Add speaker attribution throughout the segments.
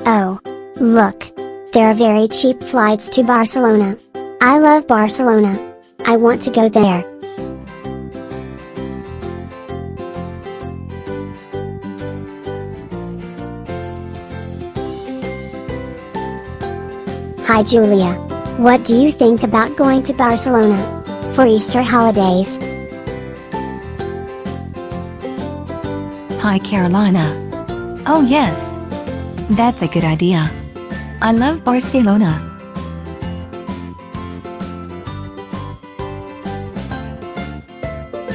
Speaker 1: Oh, look. There are very cheap flights to Barcelona. I love Barcelona. I want to go there. Hi Julia. What do you think about going to Barcelona for Easter holidays?
Speaker 2: Hi Carolina. Oh yes. That's a good idea. I love Barcelona.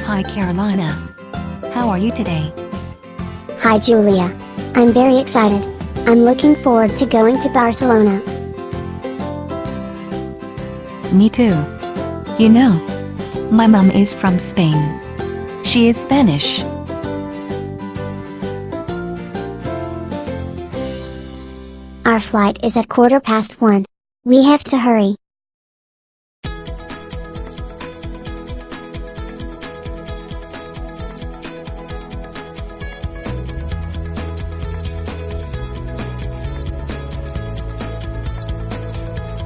Speaker 2: Hi Carolina. How are you today?
Speaker 1: Hi Julia. I'm very excited. I'm looking forward to going to Barcelona.
Speaker 2: Me too. You know, my mom is from Spain. She is Spanish.
Speaker 1: Our flight is at 1:15. We have to hurry.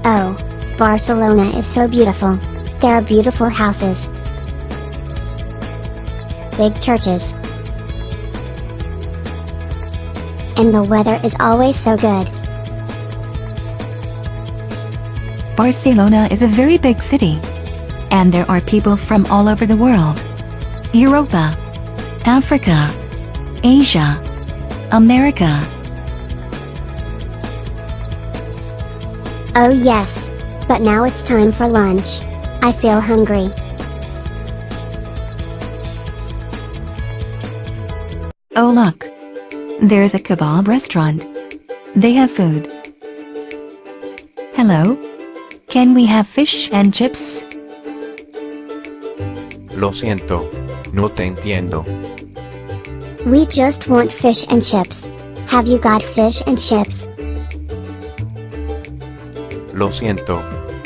Speaker 1: Oh, Barcelona is so beautiful. There are beautiful houses, big churches, and the weather is always so good.
Speaker 2: Barcelona is a very big city. And there are people from all over the world. Europa, Africa, Asia, America.
Speaker 1: Oh yes. But now it's time for lunch. I feel hungry.
Speaker 2: Oh look. There's a kebab restaurant. They have food. Hello? Can we have fish and chips?
Speaker 3: Lo siento, no te entiendo.
Speaker 1: We just want fish and chips. Have you got fish and chips?
Speaker 3: Lo siento,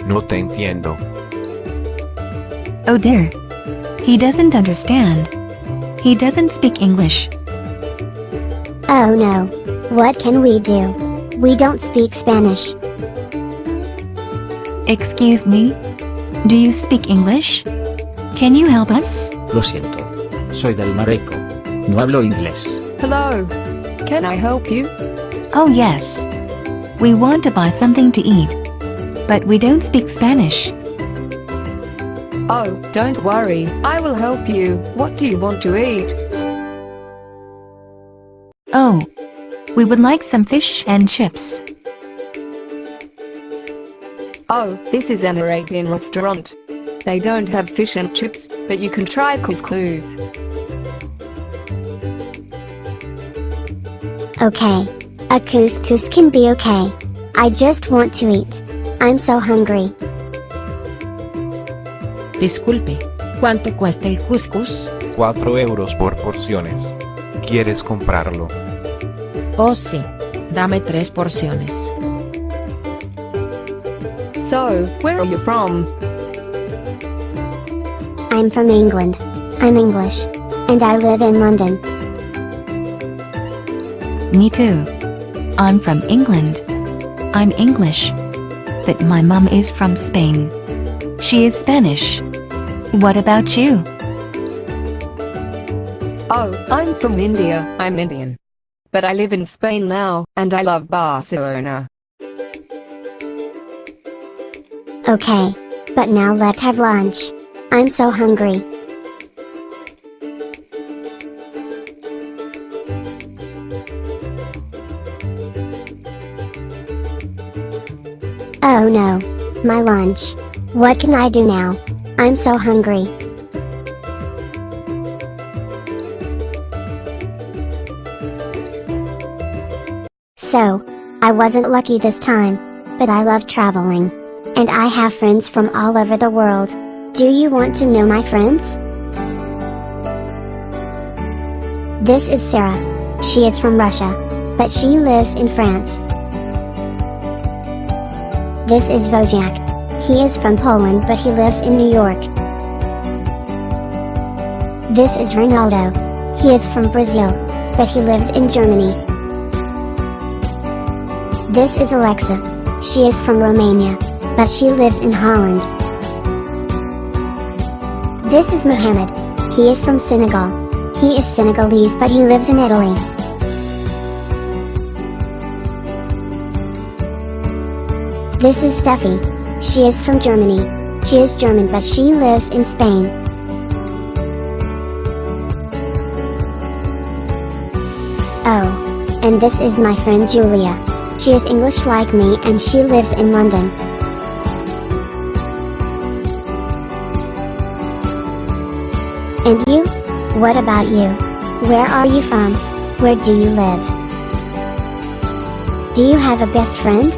Speaker 3: no te entiendo.
Speaker 2: Oh dear. He doesn't understand. He doesn't speak English.
Speaker 1: Oh no. What can we do? We don't speak Spanish.
Speaker 2: Excuse me? Do you speak English? Can you help us?
Speaker 4: Lo siento. Soy del Marruecos. No hablo inglés.
Speaker 5: Hello. Can I help you?
Speaker 2: Oh yes. We want to buy something to eat. But we don't speak Spanish.
Speaker 5: Oh, don't worry, I will help you. What do you want to eat?
Speaker 2: Oh. We would like some fish and chips.
Speaker 5: Oh, this is an Arabian restaurant. They don't have fish and chips, but you can try couscous.
Speaker 1: Okay. A couscous can be okay. I just want to eat. I'm so hungry.
Speaker 6: Disculpe, ¿cuánto cuesta el couscous?
Speaker 3: 4 euros por porciones. ¿Quieres comprarlo?
Speaker 6: Oh sí. Dame 3 porciones.
Speaker 5: So, where are you from?
Speaker 1: I'm from England. I'm English. And I live in London.
Speaker 2: Me too. I'm from England. I'm English. But my mom is from Spain. She is Spanish. What about you?
Speaker 5: Oh, I'm from India. I'm Indian. But I live in Spain now, and I love Barcelona.
Speaker 1: Okay. But now let's have lunch. I'm so hungry. Oh no. My lunch. What can I do now? I'm so hungry. So, I wasn't lucky this time, but I love traveling. And I have friends from all over the world. Do you want to know my friends? This is Sarah. She is from Russia, but she lives in France. This is Wojak. He is from Poland but he lives in New York. This is Ronaldo. He is from Brazil, but he lives in Germany. This is Alexa. She is from Romania, but she lives in Holland. This is Mohammed. He is from Senegal. He is Senegalese but he lives in Italy. This is Steffi. She is from Germany. She is German but she lives in Spain. Oh. And this is my friend Julia. She is English like me and she lives in London. And you? What about you? Where are you from? Where do you live? Do you have a best friend?